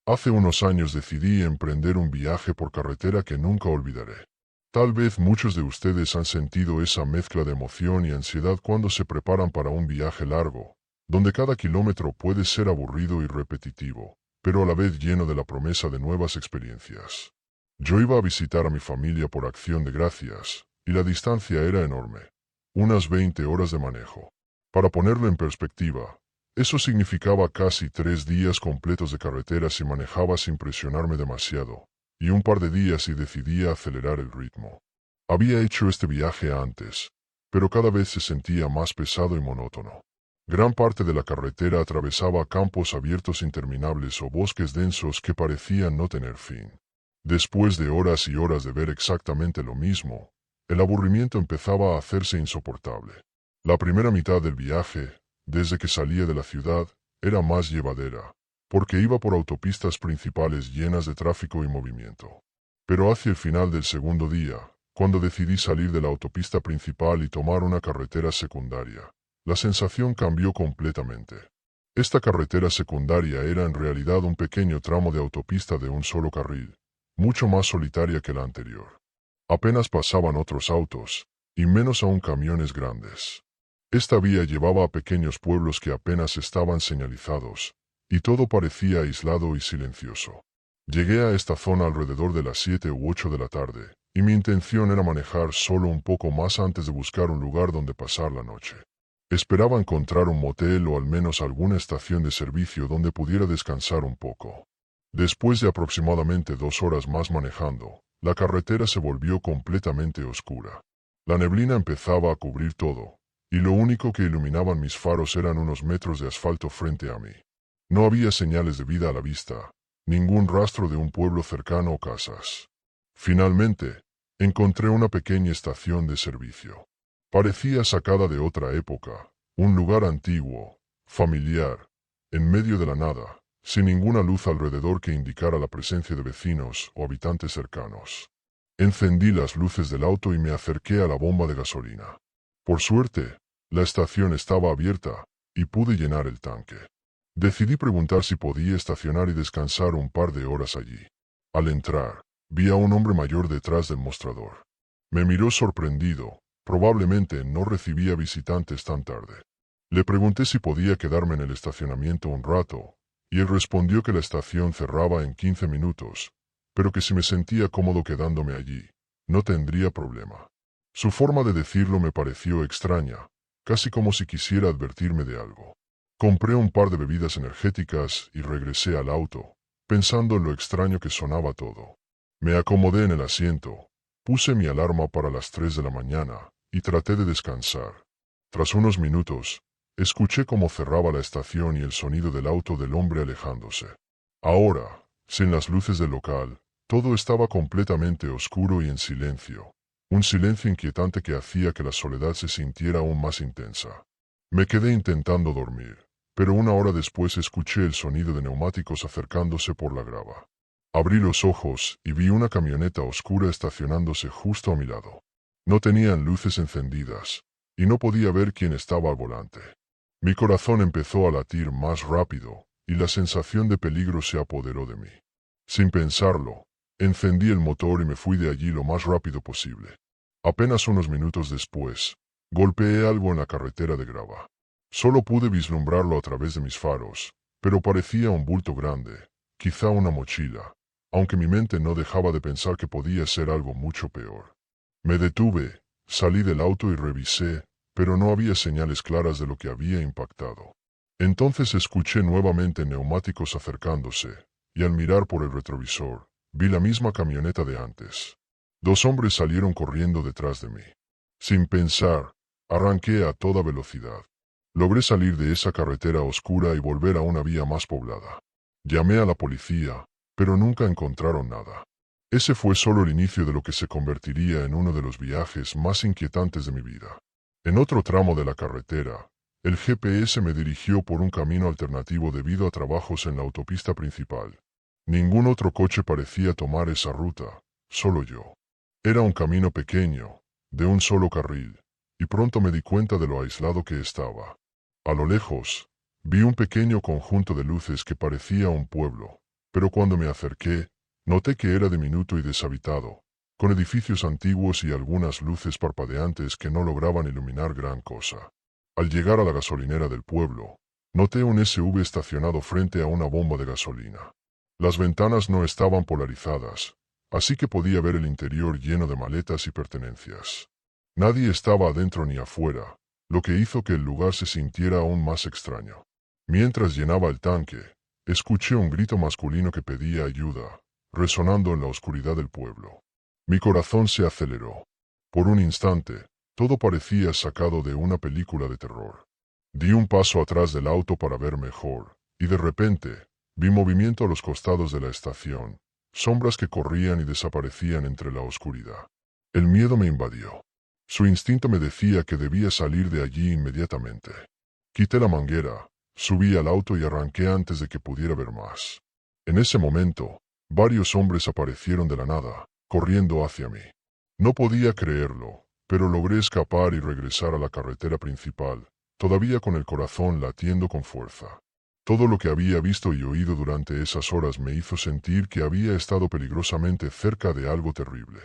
Hace unos años decidí emprender un viaje por carretera que nunca olvidaré. Tal vez muchos de ustedes han sentido esa mezcla de emoción y ansiedad cuando se preparan para un viaje largo, donde cada kilómetro puede ser aburrido y repetitivo, pero a la vez lleno de la promesa de nuevas experiencias. Yo iba a visitar a mi familia por Acción de Gracias, y la distancia era enorme, unas 20 horas de manejo. Para ponerlo en perspectiva, eso significaba casi 3 días completos de carretera si manejaba sin presionarme demasiado, y un par de días y decidía acelerar el ritmo. Había hecho este viaje antes, pero cada vez se sentía más pesado y monótono. Gran parte de la carretera atravesaba campos abiertos interminables o bosques densos que parecían no tener fin. Después de horas y horas de ver exactamente lo mismo, el aburrimiento empezaba a hacerse insoportable. La primera mitad del viaje, desde que salía de la ciudad, era más llevadera, porque iba por autopistas principales llenas de tráfico y movimiento. Pero hacia el final del segundo día, cuando decidí salir de la autopista principal y tomar una carretera secundaria, la sensación cambió completamente. Esta carretera secundaria era en realidad un pequeño tramo de autopista de un solo carril, mucho más solitaria que la anterior. Apenas pasaban otros autos, y menos aún camiones grandes. Esta vía llevaba a pequeños pueblos que apenas estaban señalizados, y todo parecía aislado y silencioso. Llegué a esta zona alrededor de las 7 u 8 de la tarde, y mi intención era manejar solo un poco más antes de buscar un lugar donde pasar la noche. Esperaba encontrar un motel o al menos alguna estación de servicio donde pudiera descansar un poco. Después de aproximadamente 2 horas más manejando, la carretera se volvió completamente oscura. La neblina empezaba a cubrir todo, y lo único que iluminaban mis faros eran unos metros de asfalto frente a mí. No había señales de vida a la vista, ningún rastro de un pueblo cercano o casas. Finalmente, encontré una pequeña estación de servicio. Parecía sacada de otra época, un lugar antiguo, familiar, en medio de la nada, sin ninguna luz alrededor que indicara la presencia de vecinos o habitantes cercanos. Encendí las luces del auto y me acerqué a la bomba de gasolina. Por suerte, la estación estaba abierta, y pude llenar el tanque. Decidí preguntar si podía estacionar y descansar un par de horas allí. Al entrar, vi a un hombre mayor detrás del mostrador. Me miró sorprendido, probablemente no recibía visitantes tan tarde. Le pregunté si podía quedarme en el estacionamiento un rato, y él respondió que la estación cerraba en 15 minutos, pero que si me sentía cómodo quedándome allí, no tendría problema. Su forma de decirlo me pareció extraña, casi como si quisiera advertirme de algo. Compré un par de bebidas energéticas y regresé al auto, pensando en lo extraño que sonaba todo. Me acomodé en el asiento, puse mi alarma para las 3 de la mañana y traté de descansar. Tras unos minutos, escuché cómo cerraba la estación y el sonido del auto del hombre alejándose. Ahora, sin las luces del local, todo estaba completamente oscuro y en silencio. Un silencio inquietante que hacía que la soledad se sintiera aún más intensa. Me quedé intentando dormir, pero una hora después escuché el sonido de neumáticos acercándose por la grava. Abrí los ojos y vi una camioneta oscura estacionándose justo a mi lado. No tenían luces encendidas, y no podía ver quién estaba al volante. Mi corazón empezó a latir más rápido, y la sensación de peligro se apoderó de mí. Sin pensarlo, encendí el motor y me fui de allí lo más rápido posible. Apenas unos minutos después, golpeé algo en la carretera de grava. Solo pude vislumbrarlo a través de mis faros, pero parecía un bulto grande, quizá una mochila, aunque mi mente no dejaba de pensar que podía ser algo mucho peor. Me detuve, salí del auto y revisé, pero no había señales claras de lo que había impactado. Entonces escuché nuevamente neumáticos acercándose, y al mirar por el retrovisor, vi la misma camioneta de antes. 2 hombres salieron corriendo detrás de mí. Sin pensar, arranqué a toda velocidad. Logré salir de esa carretera oscura y volver a una vía más poblada. Llamé a la policía, pero nunca encontraron nada. Ese fue solo el inicio de lo que se convertiría en uno de los viajes más inquietantes de mi vida. En otro tramo de la carretera, el GPS me dirigió por un camino alternativo debido a trabajos en la autopista principal. Ningún otro coche parecía tomar esa ruta, solo yo. Era un camino pequeño, de un solo carril, y pronto me di cuenta de lo aislado que estaba. A lo lejos, vi un pequeño conjunto de luces que parecía un pueblo, pero cuando me acerqué, noté que era diminuto y deshabitado, con edificios antiguos y algunas luces parpadeantes que no lograban iluminar gran cosa. Al llegar a la gasolinera del pueblo, noté un SUV estacionado frente a una bomba de gasolina. Las ventanas no estaban polarizadas, así que podía ver el interior lleno de maletas y pertenencias. Nadie estaba adentro ni afuera, lo que hizo que el lugar se sintiera aún más extraño. Mientras llenaba el tanque, escuché un grito masculino que pedía ayuda, resonando en la oscuridad del pueblo. Mi corazón se aceleró. Por un instante, todo parecía sacado de una película de terror. Di un paso atrás del auto para ver mejor, y de repente, vi movimiento a los costados de la estación, sombras que corrían y desaparecían entre la oscuridad. El miedo me invadió. Su instinto me decía que debía salir de allí inmediatamente. Quité la manguera, subí al auto y arranqué antes de que pudiera ver más. En ese momento, varios hombres aparecieron de la nada, corriendo hacia mí. No podía creerlo, pero logré escapar y regresar a la carretera principal, todavía con el corazón latiendo con fuerza. Todo lo que había visto y oído durante esas horas me hizo sentir que había estado peligrosamente cerca de algo terrible.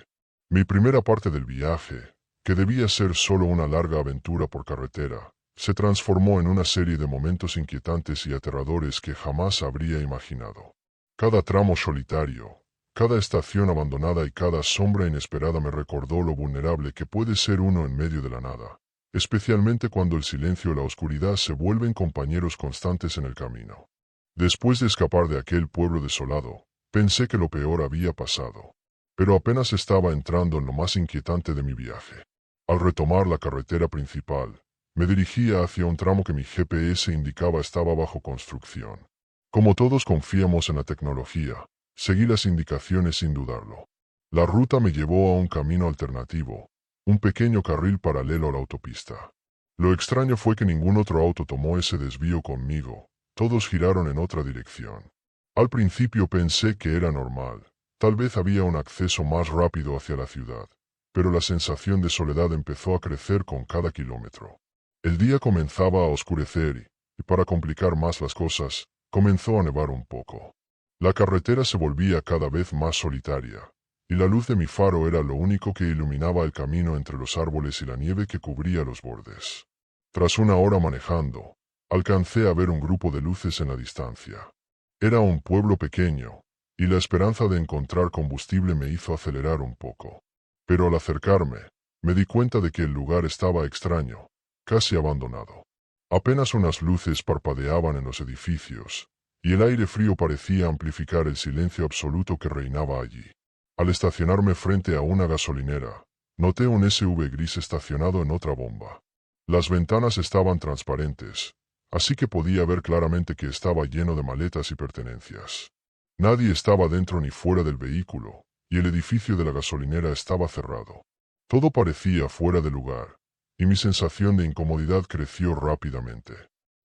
Mi primera parte del viaje, que debía ser solo una larga aventura por carretera, se transformó en una serie de momentos inquietantes y aterradores que jamás habría imaginado. Cada tramo solitario, cada estación abandonada y cada sombra inesperada me recordó lo vulnerable que puede ser uno en medio de la nada, especialmente cuando el silencio y la oscuridad se vuelven compañeros constantes en el camino. Después de escapar de aquel pueblo desolado, pensé que lo peor había pasado, pero apenas estaba entrando en lo más inquietante de mi viaje. Al retomar la carretera principal, me dirigía hacia un tramo que mi GPS indicaba estaba bajo construcción. Como todos confiamos en la tecnología, seguí las indicaciones sin dudarlo. La ruta me llevó a un camino alternativo, un pequeño carril paralelo a la autopista. Lo extraño fue que ningún otro auto tomó ese desvío conmigo, todos giraron en otra dirección. Al principio pensé que era normal, tal vez había un acceso más rápido hacia la ciudad, pero la sensación de soledad empezó a crecer con cada kilómetro. El día comenzaba a oscurecer y para complicar más las cosas, comenzó a nevar un poco. La carretera se volvía cada vez más solitaria, y la luz de mi faro era lo único que iluminaba el camino entre los árboles y la nieve que cubría los bordes. Tras una hora manejando, alcancé a ver un grupo de luces en la distancia. Era un pueblo pequeño, y la esperanza de encontrar combustible me hizo acelerar un poco. Pero al acercarme, me di cuenta de que el lugar estaba extraño, casi abandonado. Apenas unas luces parpadeaban en los edificios, y el aire frío parecía amplificar el silencio absoluto que reinaba allí. Al estacionarme frente a una gasolinera, noté un SUV gris estacionado en otra bomba. Las ventanas estaban transparentes, así que podía ver claramente que estaba lleno de maletas y pertenencias. Nadie estaba dentro ni fuera del vehículo, y el edificio de la gasolinera estaba cerrado. Todo parecía fuera de lugar, y mi sensación de incomodidad creció rápidamente.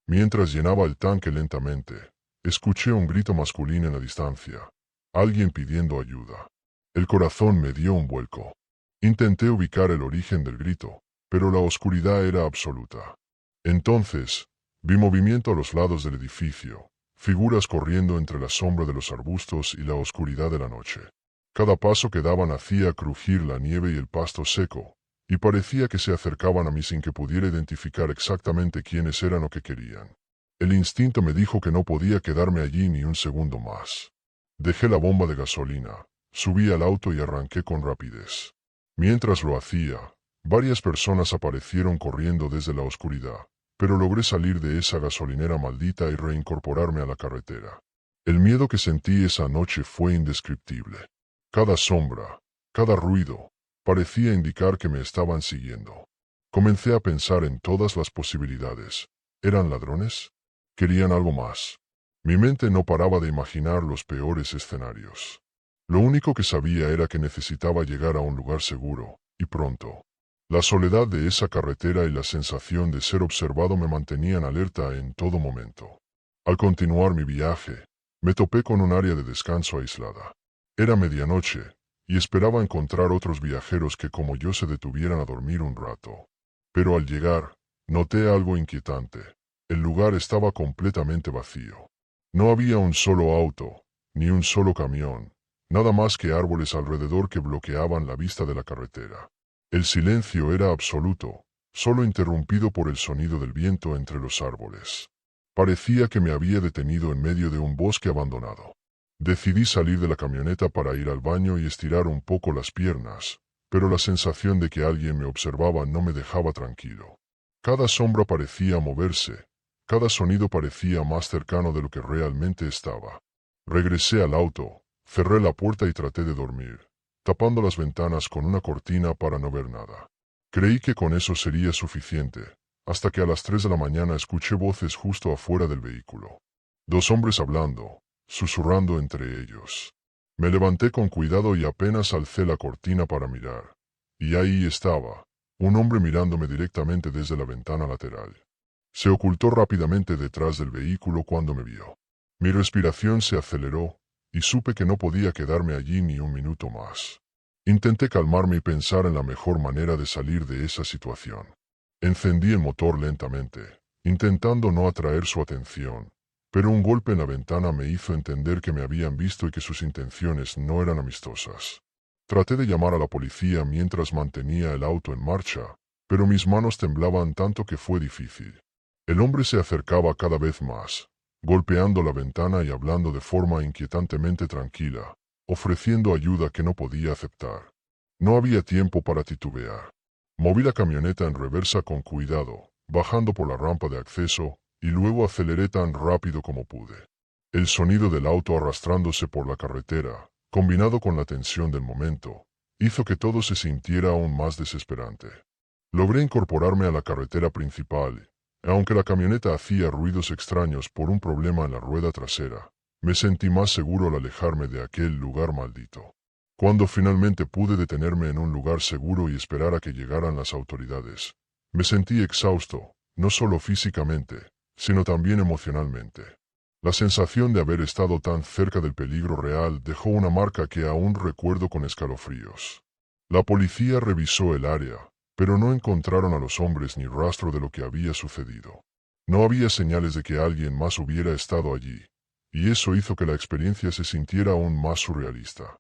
Mientras llenaba el tanque lentamente, escuché un grito masculino en la distancia, alguien pidiendo ayuda. El corazón me dio un vuelco. Intenté ubicar el origen del grito, pero la oscuridad era absoluta. Entonces, vi movimiento a los lados del edificio, figuras corriendo entre la sombra de los arbustos y la oscuridad de la noche. Cada paso que daban hacía crujir la nieve y el pasto seco, y parecía que se acercaban a mí sin que pudiera identificar exactamente quiénes eran o qué querían. El instinto me dijo que no podía quedarme allí ni un segundo más. Dejé la bomba de gasolina, subí al auto y arranqué con rapidez. Mientras lo hacía, varias personas aparecieron corriendo desde la oscuridad, pero logré salir de esa gasolinera maldita y reincorporarme a la carretera. El miedo que sentí esa noche fue indescriptible. Cada sombra, cada ruido, parecía indicar que me estaban siguiendo. Comencé a pensar en todas las posibilidades. ¿Eran ladrones? ¿Querían algo más? Mi mente no paraba de imaginar los peores escenarios. Lo único que sabía era que necesitaba llegar a un lugar seguro, y pronto. La soledad de esa carretera y la sensación de ser observado me mantenían alerta en todo momento. Al continuar mi viaje, me topé con un área de descanso aislada. Era medianoche, y esperaba encontrar otros viajeros que como yo se detuvieran a dormir un rato. Pero al llegar, noté algo inquietante. El lugar estaba completamente vacío. No había un solo auto, ni un solo camión, nada más que árboles alrededor que bloqueaban la vista de la carretera. El silencio era absoluto, solo interrumpido por el sonido del viento entre los árboles. Parecía que me había detenido en medio de un bosque abandonado. Decidí salir de la camioneta para ir al baño y estirar un poco las piernas, pero la sensación de que alguien me observaba no me dejaba tranquilo. Cada sombra parecía moverse, cada sonido parecía más cercano de lo que realmente estaba. Regresé al auto, cerré la puerta y traté de dormir, tapando las ventanas con una cortina para no ver nada. Creí que con eso sería suficiente, hasta que a las 3 de la mañana escuché voces justo afuera del vehículo. Dos hombres hablando, susurrando entre ellos. Me levanté con cuidado y apenas alcé la cortina para mirar. Y ahí estaba, un hombre mirándome directamente desde la ventana lateral. Se ocultó rápidamente detrás del vehículo cuando me vio. Mi respiración se aceleró, y supe que no podía quedarme allí ni un minuto más. Intenté calmarme y pensar en la mejor manera de salir de esa situación. Encendí el motor lentamente, intentando no atraer su atención, pero un golpe en la ventana me hizo entender que me habían visto y que sus intenciones no eran amistosas. Traté de llamar a la policía mientras mantenía el auto en marcha, pero mis manos temblaban tanto que fue difícil. El hombre se acercaba cada vez más, golpeando la ventana y hablando de forma inquietantemente tranquila, ofreciendo ayuda que no podía aceptar. No había tiempo para titubear. Moví la camioneta en reversa con cuidado, bajando por la rampa de acceso, y luego aceleré tan rápido como pude. El sonido del auto arrastrándose por la carretera, combinado con la tensión del momento, hizo que todo se sintiera aún más desesperante. Logré incorporarme a la carretera principal, y aunque la camioneta hacía ruidos extraños por un problema en la rueda trasera, me sentí más seguro al alejarme de aquel lugar maldito. Cuando finalmente pude detenerme en un lugar seguro y esperar a que llegaran las autoridades, me sentí exhausto, no solo físicamente, sino también emocionalmente. La sensación de haber estado tan cerca del peligro real dejó una marca que aún recuerdo con escalofríos. La policía revisó el área, pero no encontraron a los hombres ni rastro de lo que había sucedido. No había señales de que alguien más hubiera estado allí, y eso hizo que la experiencia se sintiera aún más surrealista.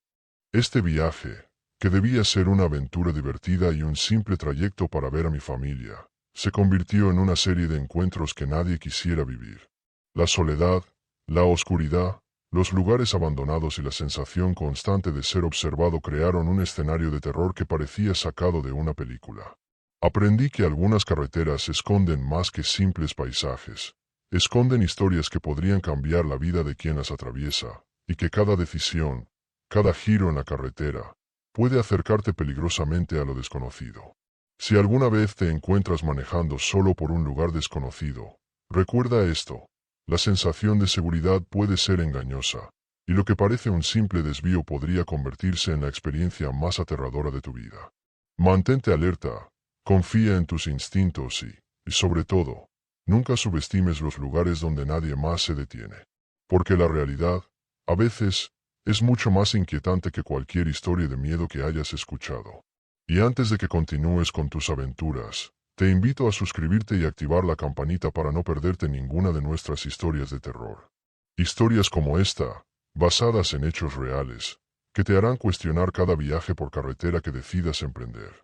Este viaje, que debía ser una aventura divertida y un simple trayecto para ver a mi familia, se convirtió en una serie de encuentros que nadie quisiera vivir. La soledad, la oscuridad, los lugares abandonados y la sensación constante de ser observado crearon un escenario de terror que parecía sacado de una película. Aprendí que algunas carreteras esconden más que simples paisajes, esconden historias que podrían cambiar la vida de quien las atraviesa, y que cada decisión, cada giro en la carretera, puede acercarte peligrosamente a lo desconocido. Si alguna vez te encuentras manejando solo por un lugar desconocido, recuerda esto: la sensación de seguridad puede ser engañosa, y lo que parece un simple desvío podría convertirse en la experiencia más aterradora de tu vida. Mantente alerta, confía en tus instintos y sobre todo, nunca subestimes los lugares donde nadie más se detiene. Porque la realidad, a veces, es mucho más inquietante que cualquier historia de miedo que hayas escuchado. Y antes de que continúes con tus aventuras, te invito a suscribirte y activar la campanita para no perderte ninguna de nuestras historias de terror. Historias como esta, basadas en hechos reales, que te harán cuestionar cada viaje por carretera que decidas emprender.